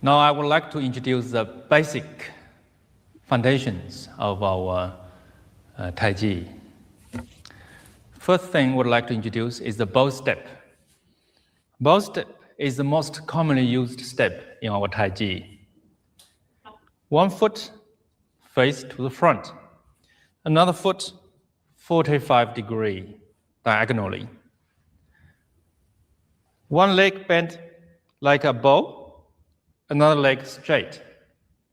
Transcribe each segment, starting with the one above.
Now I would like to introduce the basic foundations of our Tai Chi. First thing I would like to introduce is the bow step. Bow step is the most commonly used step in our Tai Chi. One foot face to the front, another foot 45 degrees diagonally. One leg bent like a bow, another leg straight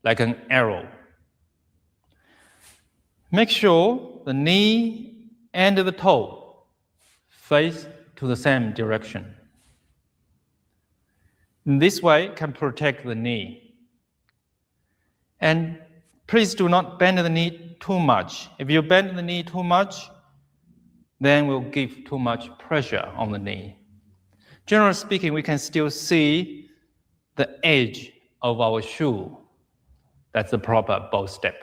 like an arrow. Make sure the knee and the toe face to the same direction. In this way, can protect the knee. And please do not bend the knee too much. If you bend the knee too much, then we'll give too much pressure on the knee. Generally speaking, we can still see the edge of our shoe. That's the proper bow step.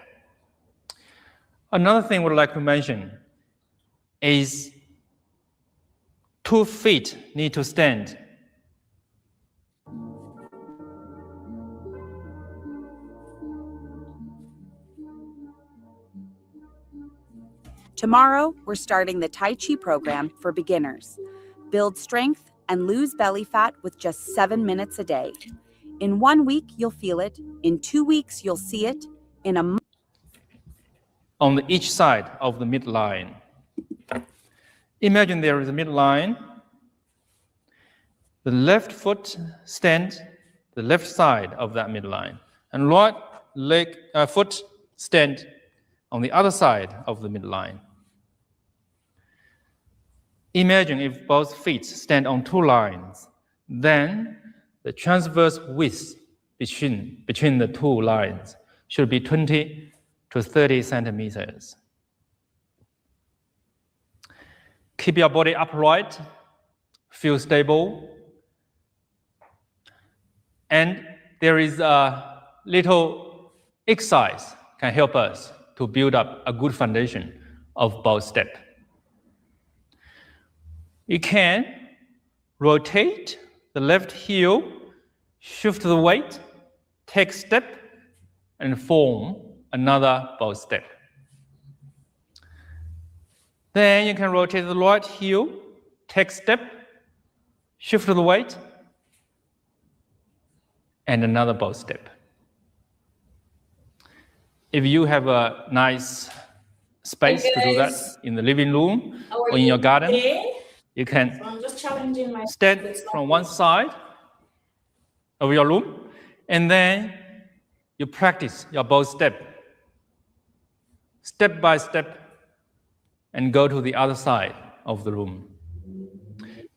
Another thing we'd like to mention is 2 feet need to stand. Tomorrow, we're starting the Tai Chi program for beginners. Build strength and lose belly fat with just 7 minutes a day. In 1 week, you'll feel it. In 2 weeks, you'll see it. In a month, On each side of the midline. Imagine there is a midline. The left foot stands the left side of that midline, and right foot stands on the other side of the midline. Imagine if both feet stand on 2 lines, then the transverse width between the 2 lines should be 20 to 30 centimeters. Keep your body upright, feel stable, and there is a little exercise can help us to build up a good foundation of bow step. You can rotate the left heel, shift the weight, take step, and form another bow step. Then you can rotate the right heel, take step, shift the weight, and another bow step. If you have a nice space to do that in the living room or in your garden, you can stand from one side of your room, and then you practice your bow step by step, and go to the other side of the room.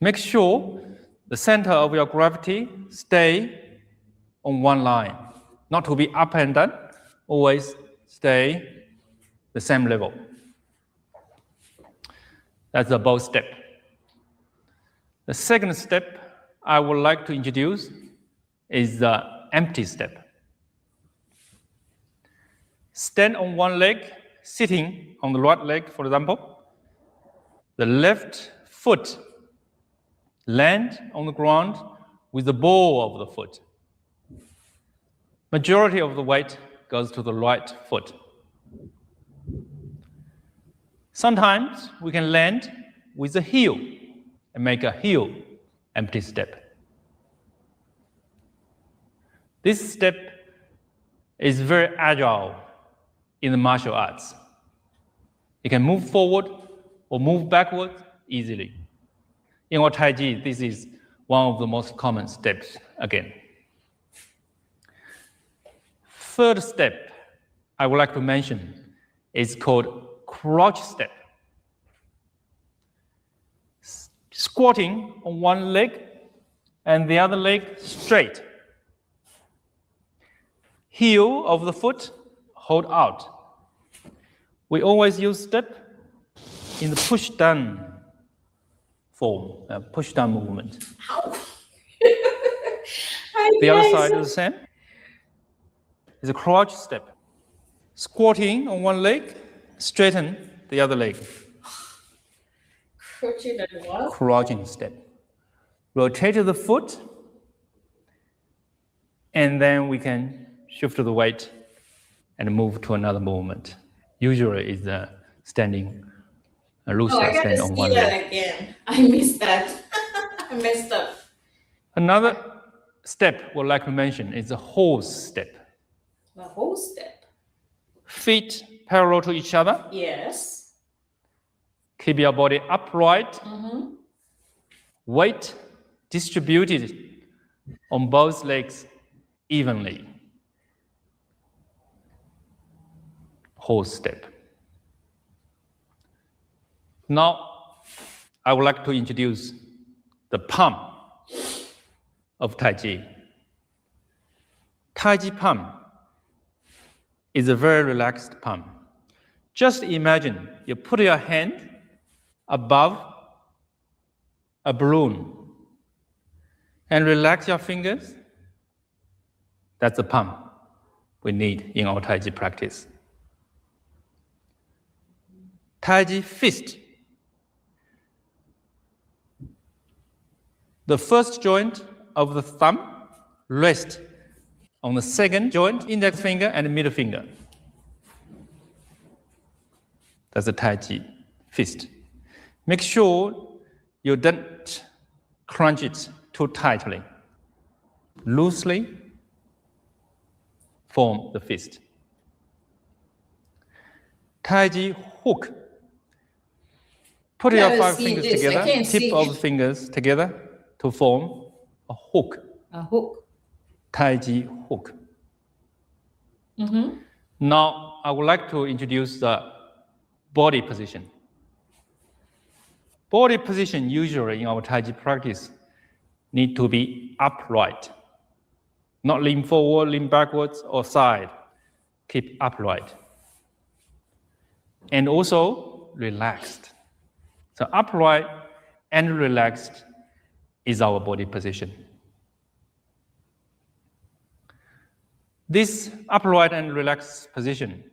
Make sure the center of your gravity stay on one line, not to be up and down, always stay the same level. That's the bow step. The second step I would like to introduce is the empty step. Stand on one leg, sitting on the right leg, for example. The left foot land on the ground with the ball of the foot. Majority of the weight goes to the right foot. Sometimes we can land with the heel and make a heel empty step. This step is very agile in the martial arts. You can move forward or move backward easily. In our Tai Chi, this is one of the most common steps again. Third step I would like to mention is called crouch step. Squatting on one leg and the other leg straight. Heel of the foot hold out. We always use step in the push down form, push down movement. The other side is the same. It's a crouch step. Squatting on one leg, straighten the other leg. Crouching step. Rotate the foot and then we can shift the weight and move to another movement. Usually it's standing, loose I gotta stand on see one that leg. again. I missed that. I messed up. Another step we'd like to mention is the horse step. The whole step. Feet parallel to each other. Yes. Keep your body upright. Weight distributed on both legs evenly. Horse step. Now, I would like to introduce the palm of Tai Chi. Tai Chi palm is a very relaxed palm. Just imagine you put your hand above a balloon and relax your fingers. That's the palm we need in our Tai Chi practice. Tai Chi fist. The first joint of the thumb rests on the second joint, index finger and middle finger. That's the Tai Chi fist. Make sure you don't crunch it too tightly. Loosely form the fist. Tai Chi hook. Put your five fingers together, tip of the fingers together to form a hook. A hook. Tai Chi hook. Now, I would like to introduce the body position. Body position usually in our Tai Chi practice need to be upright. Not lean forward, lean backwards, or side. Keep upright. And also relaxed. So upright and relaxed is our body position. This upright and relaxed position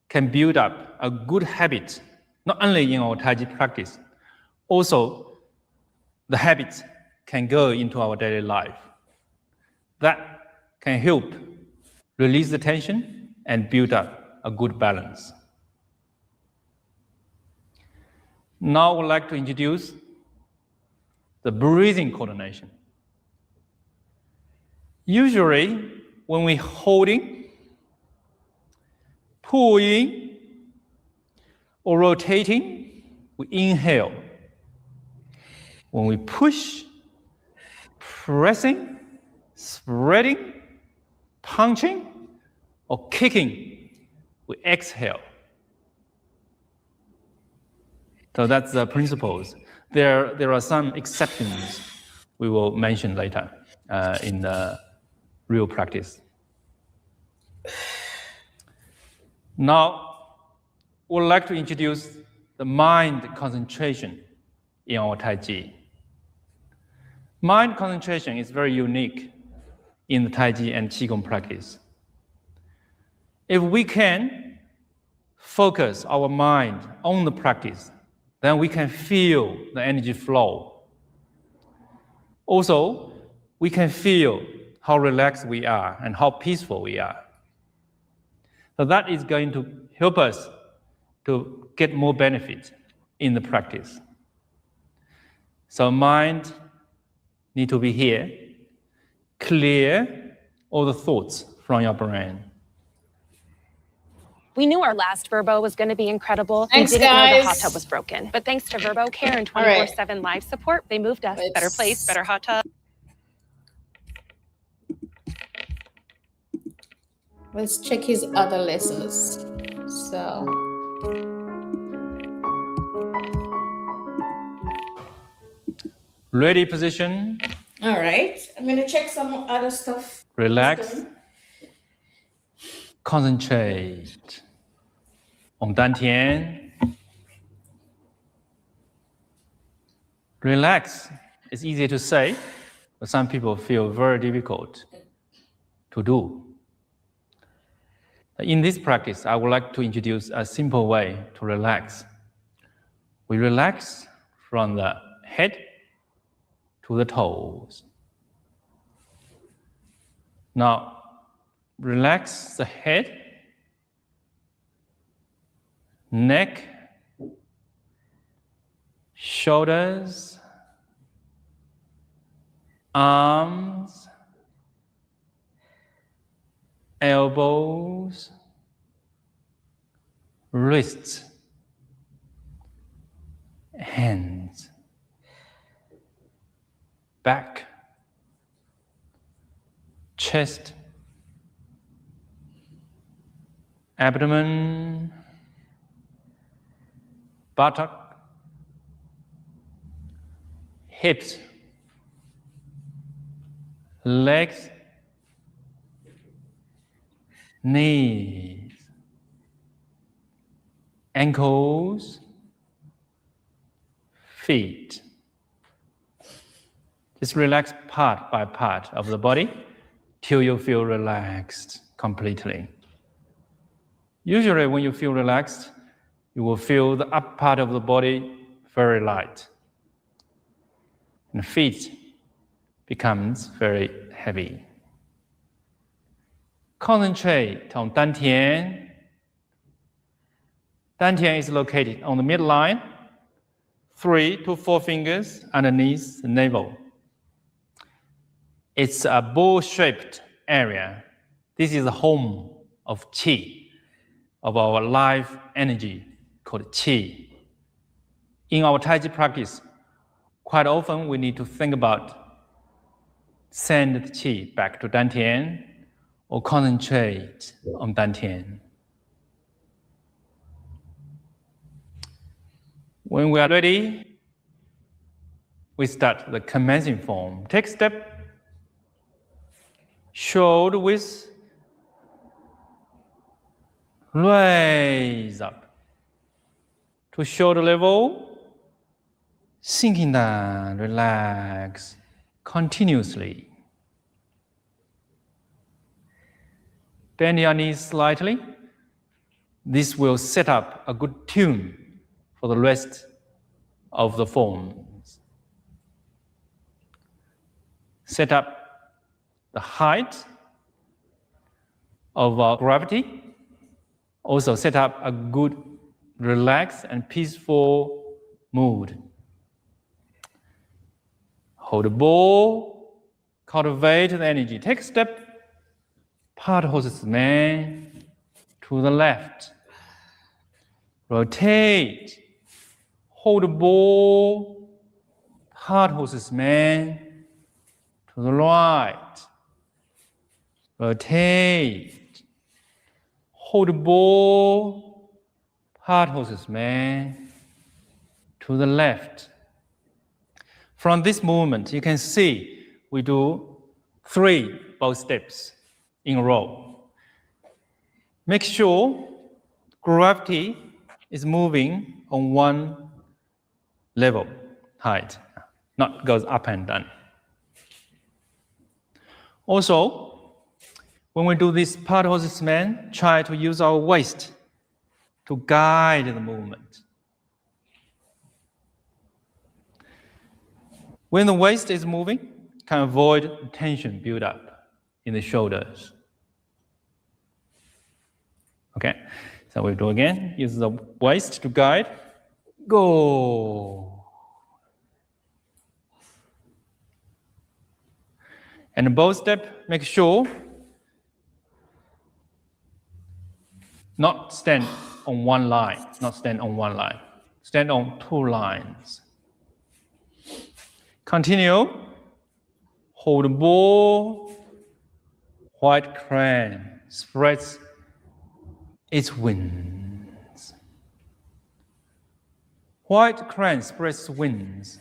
can build up a good habit, not only in our Tai Chi practice, also the habits can go into our daily life. That can help release the tension and build up a good balance. Now I would like to introduce the breathing coordination. Usually, when we're holding, pulling, or rotating, we inhale. When we push, pressing, spreading, punching, or kicking, we exhale. So that's the principles. There are some exceptions we will mention later in the real practice. Now, we'd like to introduce the mind concentration in our Tai Chi. Mind concentration is very unique in the Tai Chi and Qigong practice. If we can focus our mind on the practice, then we can feel the energy flow. Also, we can feel how relaxed we are and how peaceful we are. So that is going to help us to get more benefit in the practice. So mind need to be here, clear all the thoughts from your brain. We knew our last Verbo was going to be incredible. Thanks, we didn't know the hot guys. tub was broken. But thanks to Verbo Care and 24/7 live support, they moved us. Better place, better hot tub. Let's check his other lessons. So, Ready position, all right. I'm gonna check some other stuff. relax, concentrate on Dantian. Relax is easy to say, but some people feel very difficult to do. In this practice, I would like to introduce a simple way to relax. We relax from the head to the toes. Now, relax the head, neck, shoulders, arms, elbows, wrists, hands, back, chest, abdomen, buttock, hips, legs, knees, ankles, feet. Just relax part by part of the body till you feel relaxed completely. Usually when you feel relaxed, you will feel the upper part of the body very light. And the feet becomes very heavy. Concentrate on Dantian. Dantian is located on the midline, 3 to 4 fingers underneath the navel. It's a bowl-shaped area. This is the home of Qi, of our life energy called Qi. In our Tai Chi practice, quite often we need to think about send the Qi back to Dantian or concentrate on Dantian. When we are ready, we start the commencing form. Take step, shoulder width, raise up to shoulder level, sinking down, relax continuously. Bend your knees slightly. This will set up a good tune for the rest of the forms. Set up the height of our gravity. Also set up a good, relaxed and peaceful mood. Hold the ball, cultivate the energy. Take a step, part horse's man to the left. Rotate, hold the ball, part horse's man to the right. Rotate, hold the ball, part horse's man to the left. From this movement, you can see we do 3 bow steps in a row. Make sure gravity is moving on one level, height, not goes up and down. Also, when we do this part horse's man, try to use our waist to guide the movement. When the waist is moving, can avoid tension build up in the shoulders. Okay, so we'll do again. Use the waist to guide. Go. And the bow step, make sure not stand on one line, stand on 2 lines. Continue. Hold the ball. White crane spreads its wings. White crane spreads wings.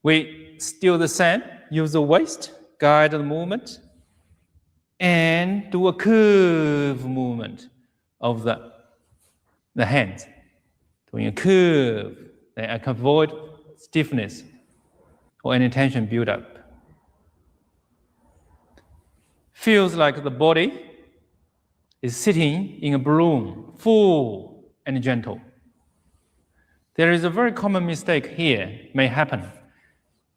We still the same. Use the waist, guide the movement, and do a curve movement of the hands. Doing a curve, then I can avoid stiffness or any tension build up. Feels like the body is sitting in a balloon, full and gentle. There is a very common mistake here, may happen.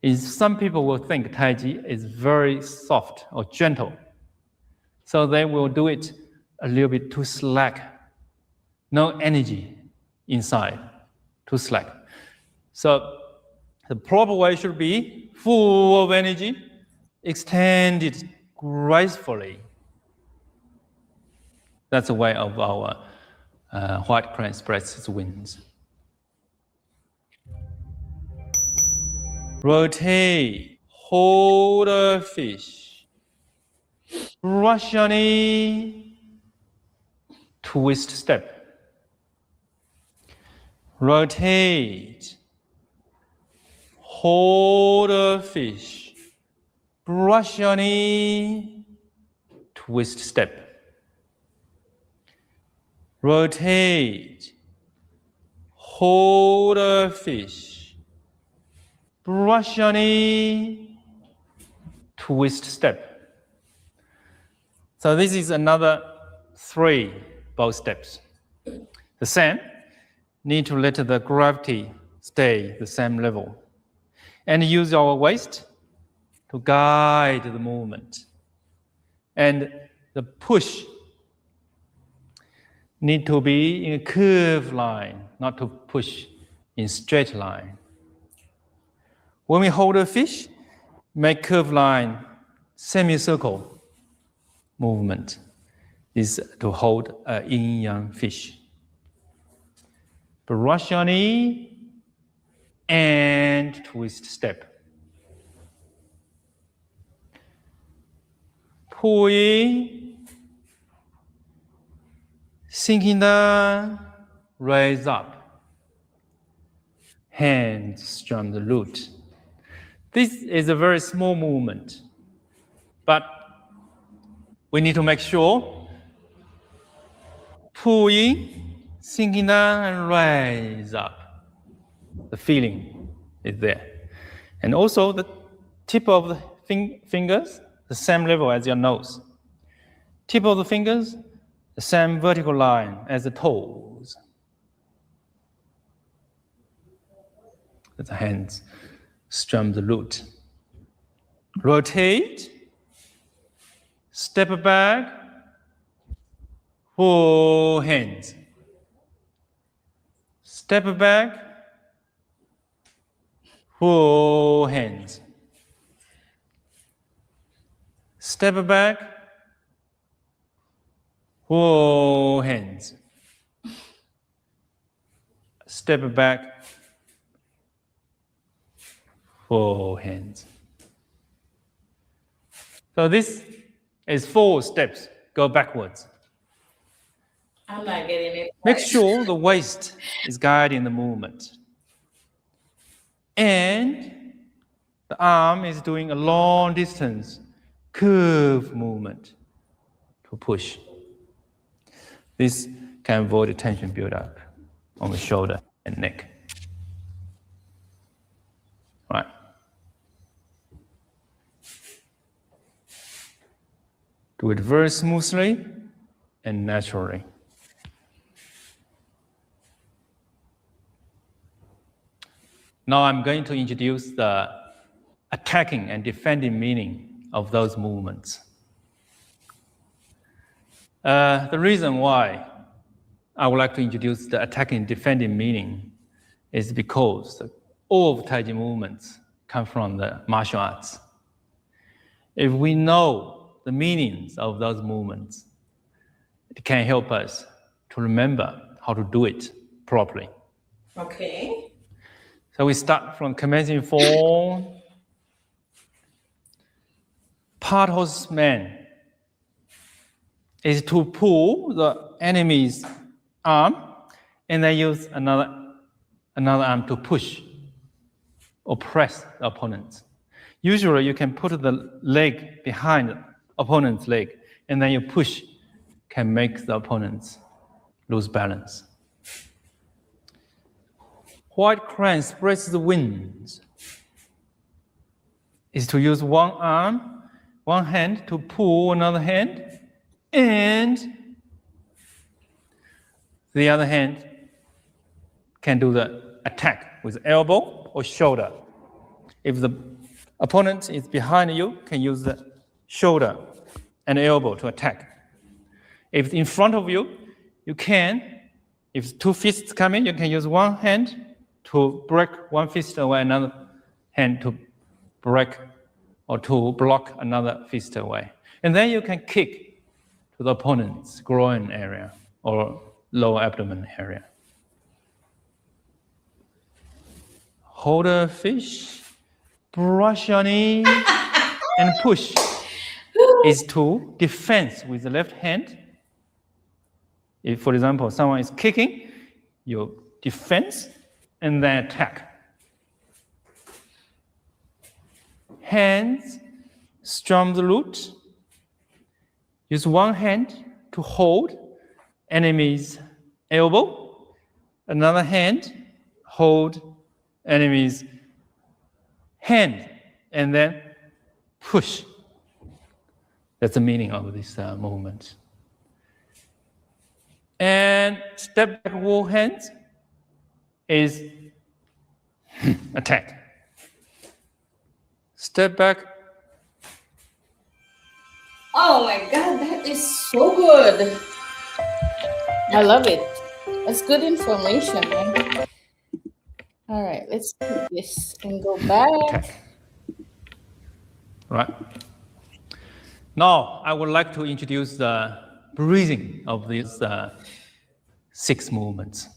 is some people will think Tai Chi is very soft or gentle. So they will do it a little bit too slack. No energy inside, too slack. So the proper way should be full of energy, extended gracefully. That's the way of our white crane spreads its wings. Rotate, hold a fish. Brush your knee, twist step. Rotate, hold a fish. Brush your knee, twist step. Rotate, hold a fish. Brush your knee, twist step. So this is another 3 bow steps. The same, need to let the gravity stay the same level. And use our waist to guide the movement. And the push need to be in a curved line, not to push in straight line. When we hold a fish, make curved line, semicircle movement is to hold a yin-yang fish. Brush your knee and twist step. Pull in, sinking down, raise up. Hands strum the lute. This is a very small movement, but we need to make sure pull in, sinking down, and raise up. The feeling is there. And also the tip of the fingers, the same level as your nose. Tip of the fingers, the same vertical line as the toes. The hands strum the lute. Rotate, step back, full hands. Step back, full hands. Step back, full hands. Step back, full hands. So this is 4 steps, go backwards. I'm not getting it. Make sure the waist is guiding the movement. And the arm is doing a long distance curve movement to push. This can avoid tension buildup on the shoulder and neck. Right. Do it very smoothly and naturally. Now I'm going to introduce the attacking and defending meaning of those movements. The reason why I would like to introduce the attacking and defending meaning is because all of Tai Chi movements come from the martial arts. If we know the meanings of those movements, it can help us to remember how to do it properly. Okay. So we start from commencing form. Part horseman is to pull the enemy's arm and then use another arm to push or press the opponent. Usually you can put the leg behind the opponent's leg and then you push, can make the opponents lose balance. White crane spreads the wings is to use one arm, one hand to pull another hand, and the other hand can do the attack with elbow or shoulder. If the opponent is behind you, can use the shoulder and elbow to attack. If it's in front of you, you can, if two fists come in, you can use one hand to break one fist away, another hand to break or to block another fist away. And then you can kick to the opponent's groin area or lower abdomen area. Hold a fish, brush your knee, and push is to defense with the left hand. If, for example, someone is kicking, you defense and then attack. Hands, strum the root. Use one hand to hold enemy's elbow. Another hand, hold enemy's hand, and then push. That's the meaning of this movement. And step back wall hands is attack. Step back. Oh my god, that is so good. I love it. That's good information, man. All right, let's do this and go back. Attack. Right. Now, I would like to introduce the breathing of these 6 movements.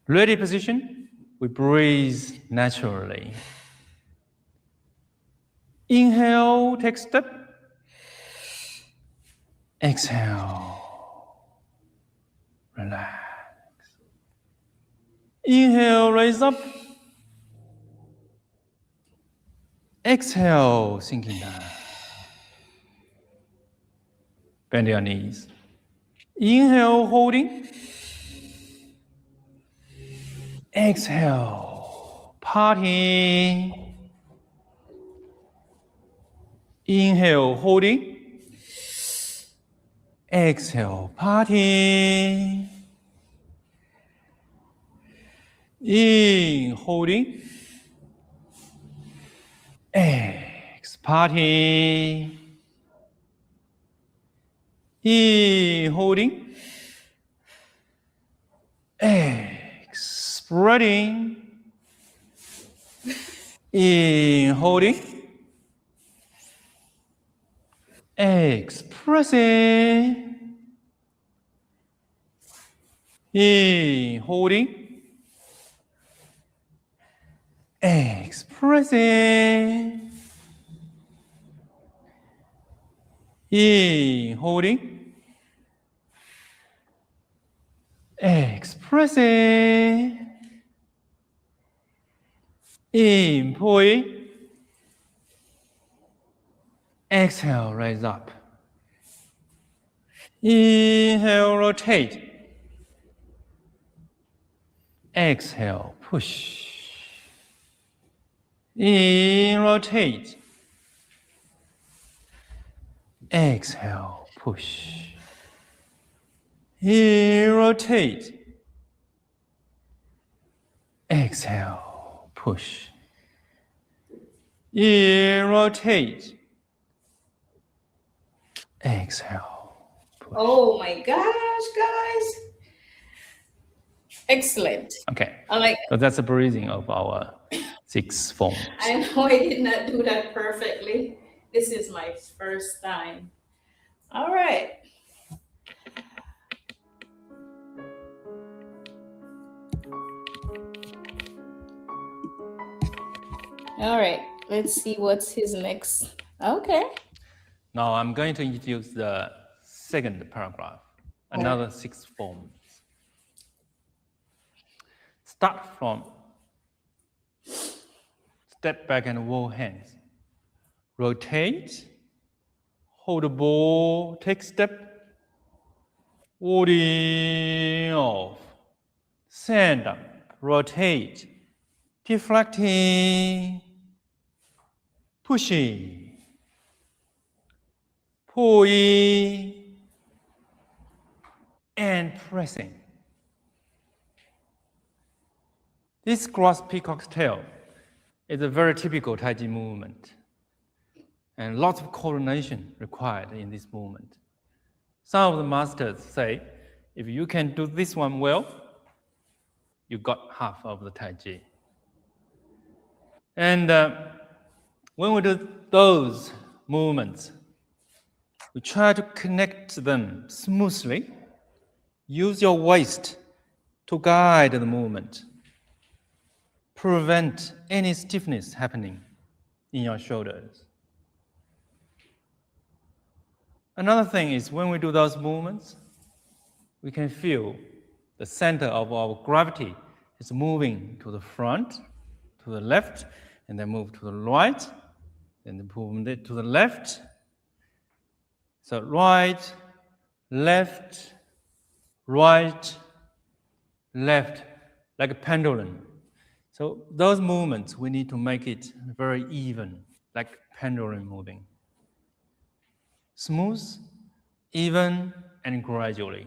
Ready position, we breathe naturally. Inhale, take step. Exhale, relax. Inhale, raise up. Exhale, sinking down. Bend your knees. Inhale, holding. Exhale, parting. Inhale, holding. Exhale, parting. In, holding. Ex, parting. In, holding. Ex, spreading. In, holding. Expressing. In, holding. Expressing. In, holding. Expressing. In, pulling. Exhale, raise up. Inhale, rotate. Exhale, push. In, rotate. Exhale, push. In, rotate. Exhale, push. In, rotate. Exhale, push. Oh my gosh, guys. Excellent. Okay. I like So that's the breathing of our 6 forms. I know I did not do that perfectly. This is my first time. All right. All right. Let's see what's his next. Okay. Now I'm going to introduce the second paragraph, another 6 forms. Start from step back and wall hands. Rotate, hold the ball, take step, warding off, stand up, rotate, deflecting, pushing, pulling, and pressing. This cross peacock's tail is a very typical Tai Chi movement, and lots of coordination required in this movement. Some of the masters say, if you can do this one well, you got half of the Tai Chi. And when we do those movements, we try to connect them smoothly. Use your waist to guide the movement. Prevent any stiffness happening in your shoulders. Another thing is when we do those movements, we can feel the center of our gravity is moving to the front, to the left, and then move to the right, then move it to the left. So right, left, right, left, like a pendulum. So those movements, we need to make it very even, like pendulum moving. Smooth, even, and gradually.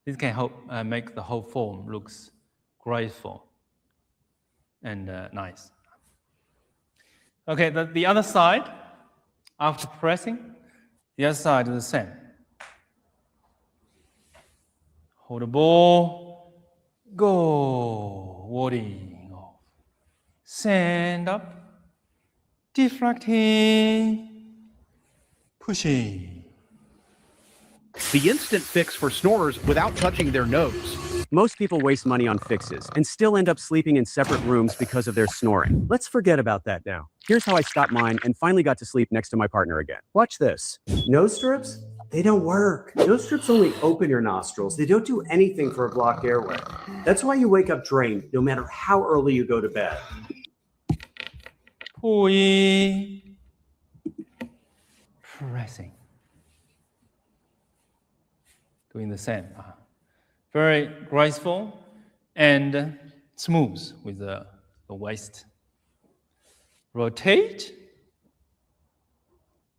This can help make the whole form looks graceful and nice. Okay, the other side, after pressing, the other side is the same. Hold the ball, go, warding off. Stand up, deflecting, pushing. The instant fix for snorers without touching their nose. Most people waste money on fixes and still end up sleeping in separate rooms because of their snoring. Let's forget about that now. Here's how I stopped mine and finally got to sleep next to my partner again. Watch this. Nose strips? They don't work. Nose strips only open your nostrils. They don't do anything for a blocked airway. That's why you wake up drained no matter how early you go to bed. Pulling, pressing. Doing the same. Very graceful and smooth with the waist. Rotate,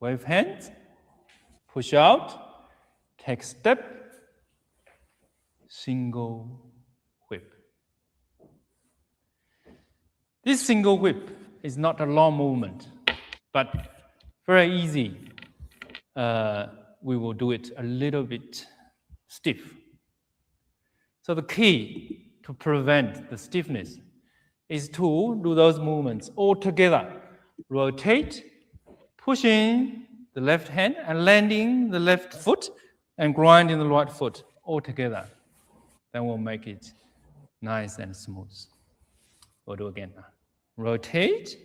wave hands, push out, take step, single whip. This single whip is not a long movement, but very easy. We will do it a little bit stiff. So the key to prevent the stiffness is to do those movements all together. Rotate, pushing the left hand and landing the left foot and grinding the right foot all together. Then we'll make it nice and smooth. We'll do again. Rotate,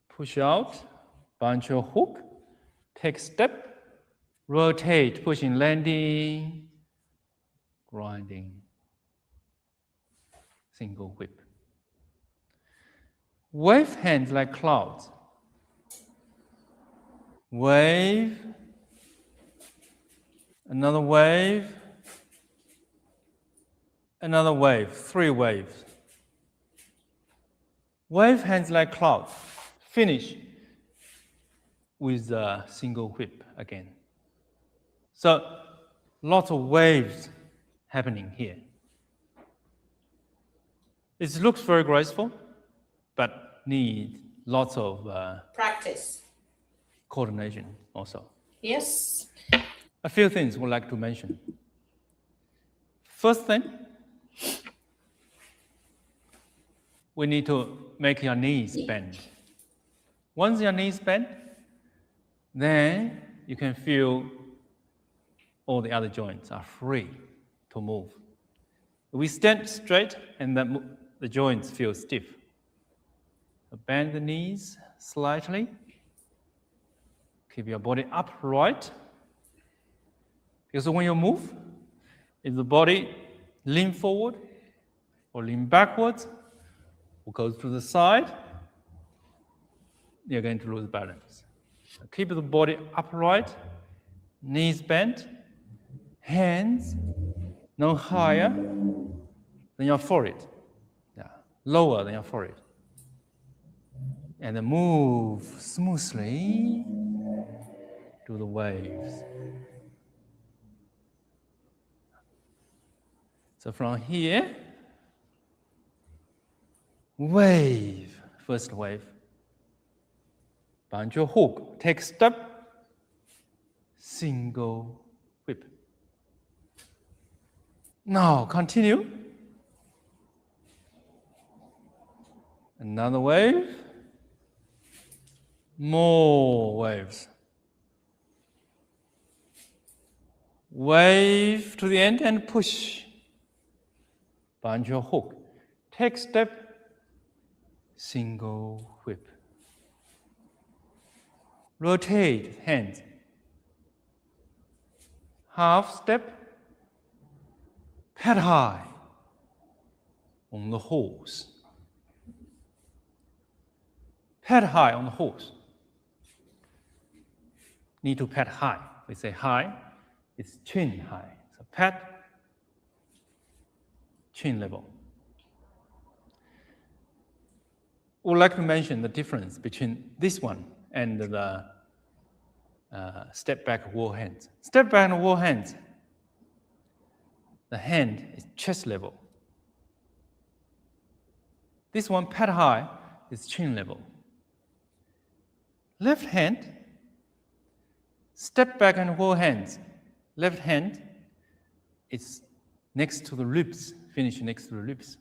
push out, bunch your hook, take step, rotate, pushing, landing, grinding, single whip. Wave hands like clouds. Wave, another wave, another wave, 3 waves. Wave hands like clouds. Finish with a single whip again. So lots of waves happening here. It looks very graceful, but needs lots of Practice. coordination also. Yes. A few things we'd like to mention. First thing, we need to make your knees bend. Once your knees bend, then you can feel all the other joints are free to move. We stand straight and the joints feel stiff. Bend the knees slightly. Keep your body upright. Because when you move, if the body lean forward or lean backwards or goes to the side, you're going to lose balance. So keep the body upright, knees bent, hands no higher than your forehead, lower than your forehead. And then move smoothly to the waves. So from here, wave, first wave. Banjo hook, take step, single whip. Now continue. Another wave. More waves. Wave to the end and push. Banjo hook. Take step, single whip. Rotate hands. Half step, pad high on the horse. Pad high on the horse. Need to pad high. We say high, it's chin high. So pad, chin level. Would like to mention the difference between this one and the step back wall hands. Step back and wall hands, the hand is chest level. This one, pad high, is chin level. Left hand, step back and wall hands. Left hand is next to the ribs, finish next to the ribs.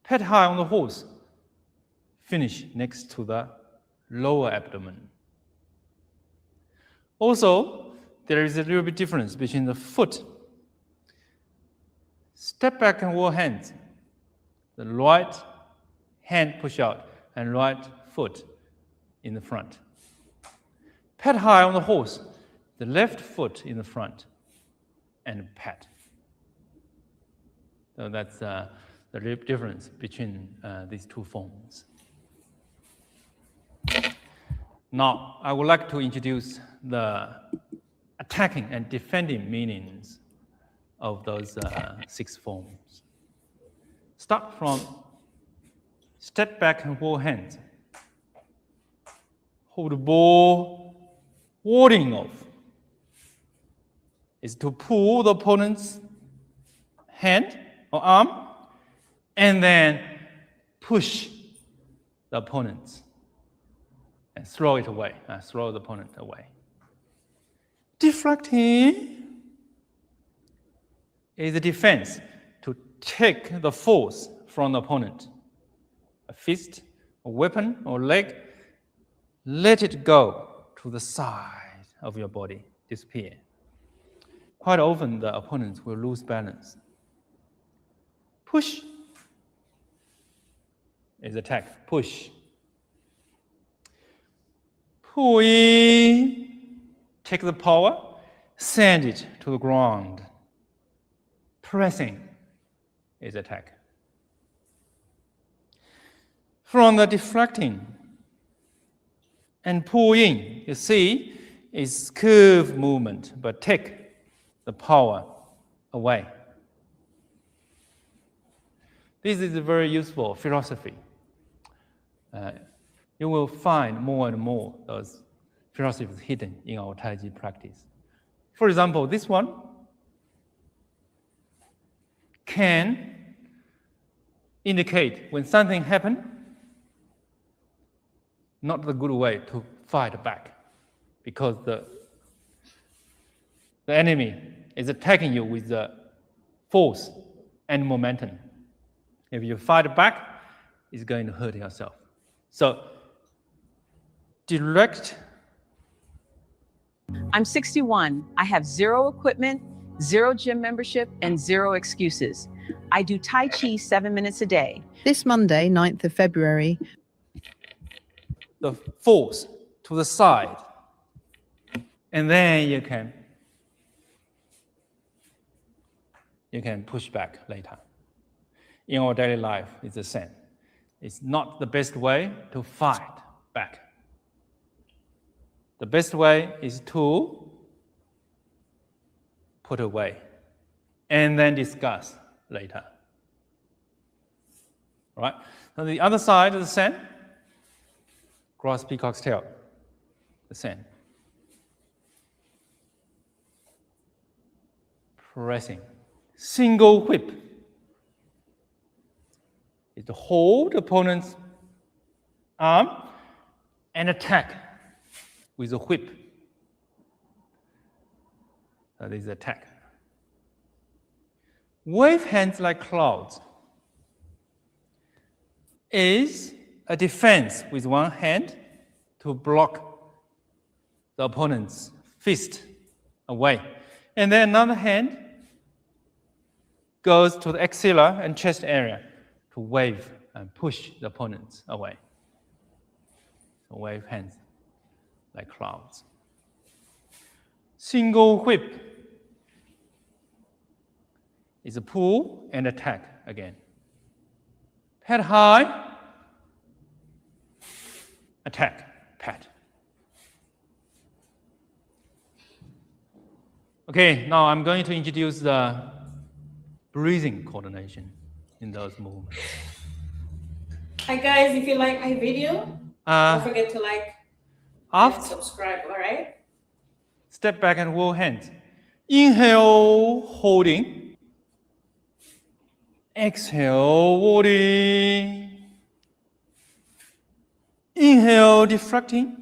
Pad high on the horse, finish next to the lower abdomen. Also, there is a little bit difference between the foot. Step back and wall hands. The right hand push out and right foot in the front. Pad high on the horse, the left foot in the front and pad. So that's the difference between these two forms. Now, I would like to introduce the attacking and defending meanings of those 6 forms. Start from step back and wall hands. Hold the ball, warding off is to pull the opponent's hand or arm and then push the opponent's and throw it away, throw the opponent away. Deflecting is a defense to take the force from the opponent. A fist, a weapon, or leg, let it go to the side of your body, disappear. Quite often, the opponents will lose balance. Push is attack, push. Pull in, take the power, send it to the ground. Pressing is attack. From the deflecting and pull in, you see, is curve movement, but take the power away. This is a very useful philosophy. You will find more and more those philosophies hidden in our Tai Chi practice. For example, this one can indicate when something happened, not the good way to fight back, because the enemy is attacking you with the force and momentum. If you fight back, it's going to hurt yourself. So, direct. I'm 61. I have 0 equipment, 0 gym membership, and 0 excuses. I do Tai Chi 7 minutes a day. This Monday, 9th of February, the force to the side, and then you can push back later. In our daily life, it's the same. It's not the best way to fight back. The best way is to put away and then discuss later. All right? On the other side of the same, cross peacock's tail, the same. Pressing. Single whip is to hold opponent's arm and attack with a whip. So this is attack. Wave hands like clouds is a defense with one hand to block the opponent's fist away. And then another hand goes to the axilla and chest area to wave and push the opponents away. So wave hands like clouds. Single whip is a pull and attack again. Pat high, attack, pat. Okay, now I'm going to introduce the breathing coordination in those movements. Hi guys, if you like my video, don't forget to like and subscribe, all right? Step back and hold hands. Inhale, holding. Exhale, holding. Inhale, deflecting.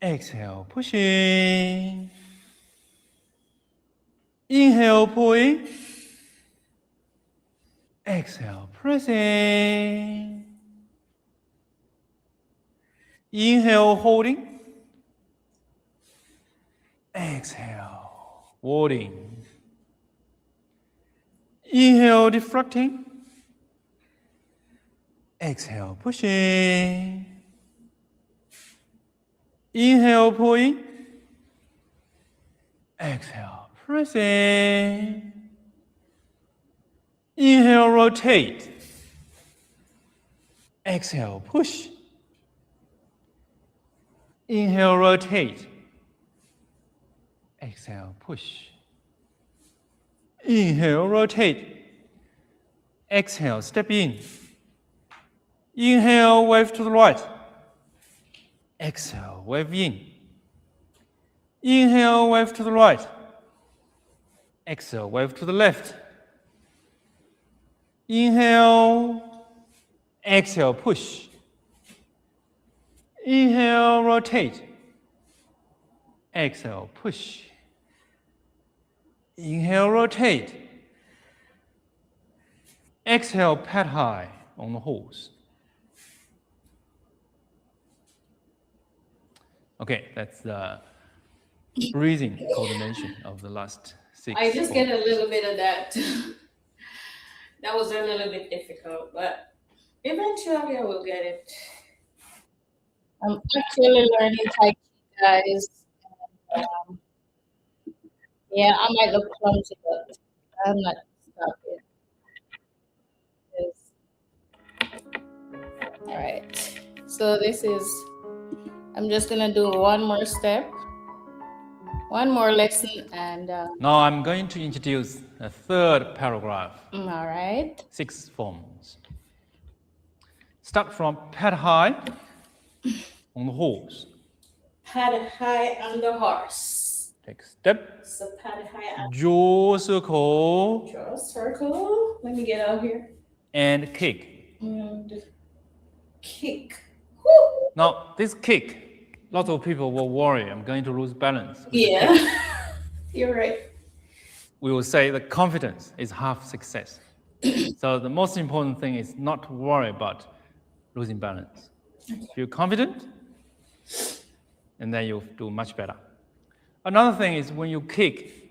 Exhale, pushing. Inhale, pulling. Exhale, pressing. Inhale, holding. Exhale, holding. Inhale, deflecting. Exhale, pushing. Inhale, pulling. Exhale, pressing. Inhale, rotate. Exhale, push. Inhale, rotate. Exhale, push. Inhale, rotate. Exhale, step in. Inhale, wave to the right. Exhale, wave in. Inhale, wave to the right. Exhale, wave to the left. Inhale, exhale, push. Inhale, rotate. Exhale, push. Inhale, rotate. Exhale, pat high on the horse. Okay, that's the breathing coordination of the last 6. I just get a little bit of that. That was a little bit difficult, but eventually I will get it. I'm actually learning Tai Chi, guys. Yeah, I might look clumsy, but I'm not stopping. All right. So this is, I'm just gonna do one more step, one more lesson, and now I'm going to introduce a third paragraph. all right. 6 forms. Start from pat high on the horse. Pat high on the horse. Take a step. So pat high on. Draw a circle. Draw a circle. Let me get out here. And kick. And kick. Woo. Now, this kick, lots of people will worry, I'm going to lose balance. Yeah, you're right. We will say the confidence is half success. So the most important thing is not to worry about losing balance. Feel confident, and then you'll do much better. Another thing is when you kick,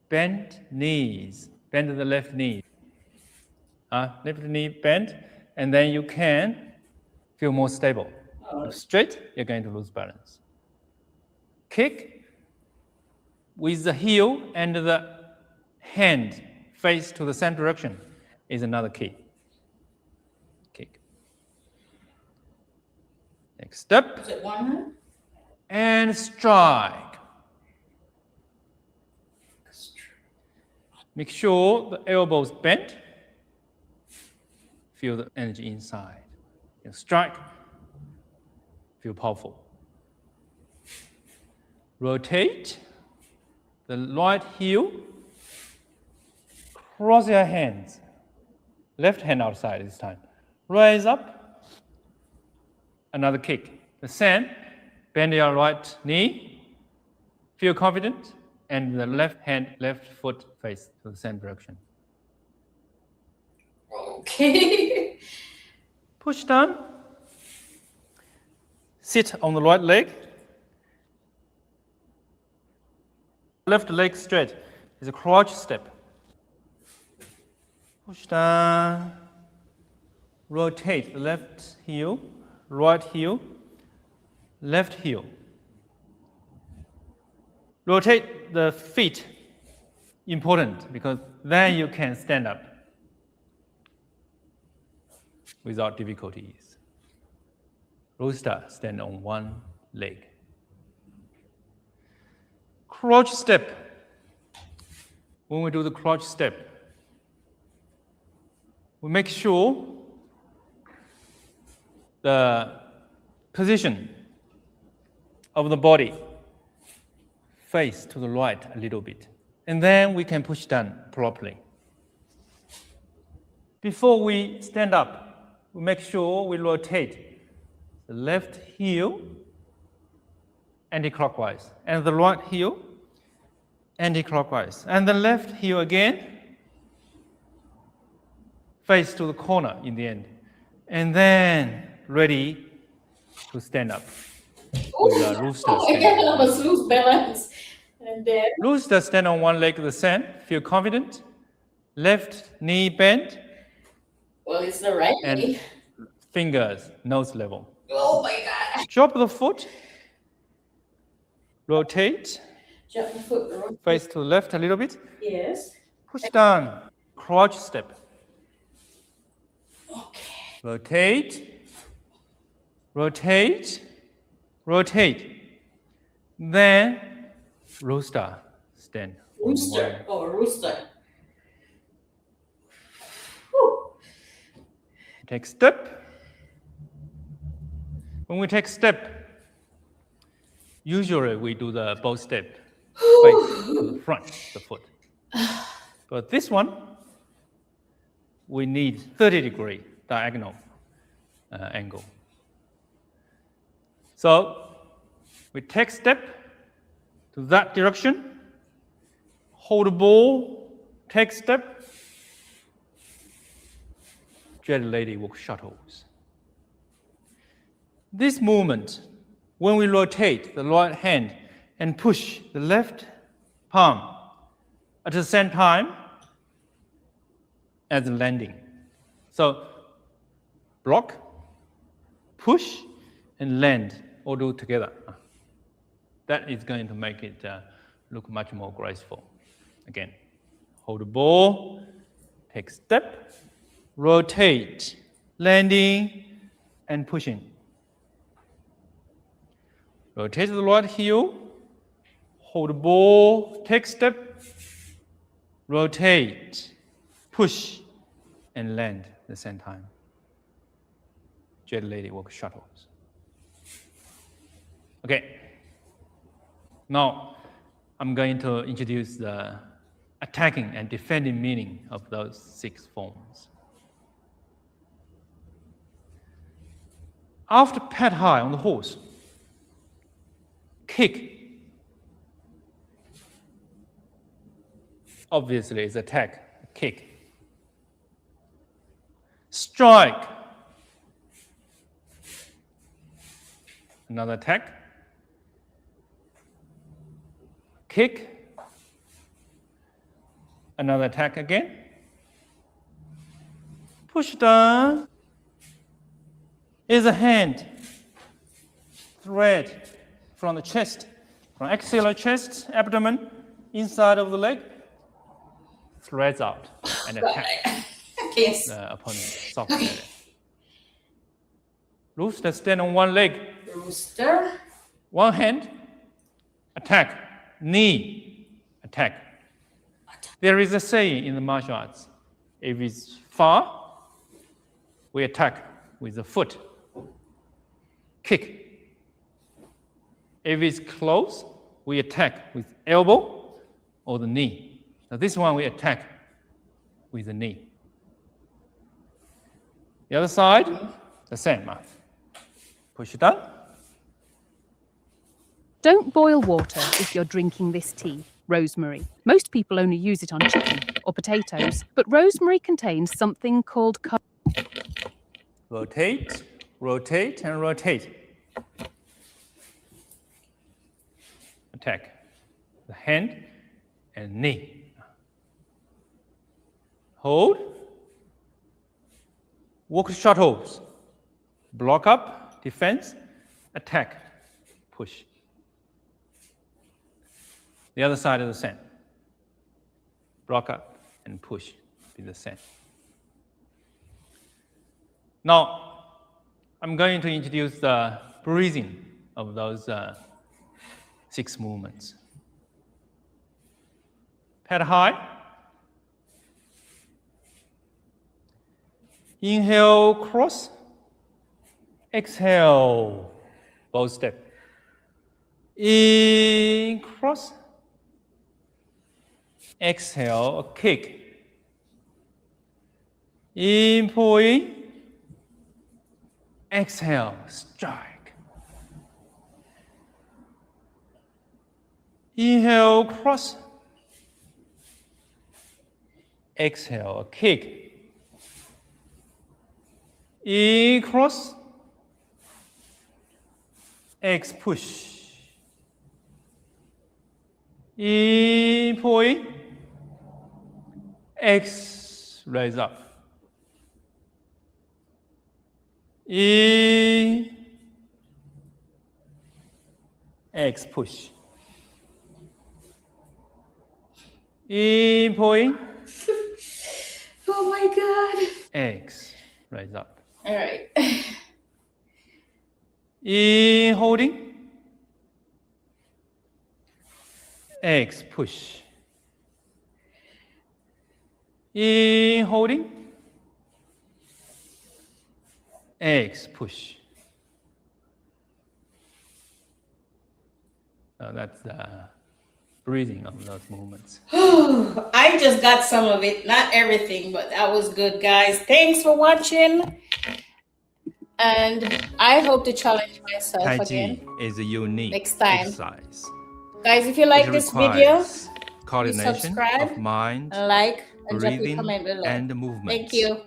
bend knees, bend the left knee. Left knee bend, and then you can feel more stable. If straight, you're going to lose balance. Kick with the heel and the hand face to the same direction is another key. Kick. Next step. Is it one hand? And strike. Make sure the elbows bent. Feel the energy inside. You strike. Feel powerful. Rotate the right heel. Cross your hands Left hand outside this time. Raise up. Another kick. The same. Bend your right knee. Feel confident. And the left foot face to the same direction. Okay. Push down. Sit on the right leg. Left leg straight. It's a crouch step. Push down. Rotate the left heel, right heel, left heel. Rotate the feet. Important because then you can stand up without difficulties. Rooster, stand on one leg. Crouch step. When we do the crouch step, we make sure the position of the body face to the right a little bit. And then we can push down properly. Before we stand up, we make sure we rotate the left heel anti-clockwise and the right heel anti-clockwise. And the left heel again face to the corner in the end. And then ready to stand up. With a rooster I almost lose balance. And then rooster stand on one leg the same. Feel confident. Left knee bend. Well, it's the right and knee. Fingers nose level. Oh my God. Drop the foot. Rotate. Drop the foot. Face to the left a little bit. Yes. Push down. Crouch step. Okay. Rotate. Rotate. Rotate. Then rooster stand. Rooster. Oh, rooster. Whew. Take step. When we take step, usually we do the both step face to the front, the foot. But this one, we need 30-degree diagonal angle. So we take step to that direction, hold the ball, take step, jet lady walk shuttles. This movement, when we rotate the right hand and push the left palm at the same time as landing. So block, push, and land all do together. That is going to make it look much more graceful. Again, hold the ball, take step, rotate, landing, and pushing. Rotate the right heel, hold the ball, take step, rotate, push, and land at the same time. Jet lady walk shuttles. Okay. Now, I'm going to introduce the attacking and defending meaning of those 6 forms. After pat high on the horse, kick obviously is attack, kick. Strike, another attack. Kick, another attack again. Push down is a hand, thread from the chest, from axillary chest, abdomen, inside of the leg, threads out and attack the opponent soft area. Rooster stand on one leg. Rooster. One hand, attack. Knee, attack. There is a saying in the martial arts, if it's far, we attack with the foot. Kick. If it's close, we attack with elbow or the knee. So this one we attack with the knee. The other side, the same. Push it down. Don't boil water if you're drinking this tea, rosemary. Most people only use it on chicken or potatoes, but rosemary contains something called Rotate, rotate, and rotate. Attack the hand and knee. Hold. Walk shuttles. Block up, defense, attack, push. The other side is the same. Block up and push, be the same. Now, I'm going to introduce the breathing of those 6 movements. Head high. Inhale, cross. Exhale, both step. In, cross. Exhale, kick. In, pull in. Exhale, strike. Inhale, cross. Exhale, kick. In, cross. X, push. In, pull in. X, raise up. In, X, push. In, pull in. Oh my God. X, raise up. All right. In, holding. X, push. In, holding. X, push. That's the breathing of those movements. I just got some of it, not everything, but that was good, guys. Thanks for watching. And I hope to challenge myself Tai Chi again is a unique next time. exercise. Guys, if you like this video, Requires coordination subscribe, of mind, like, and drop a breathing, comment below. and movements. Thank you.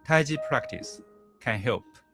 Tai Chi practice can help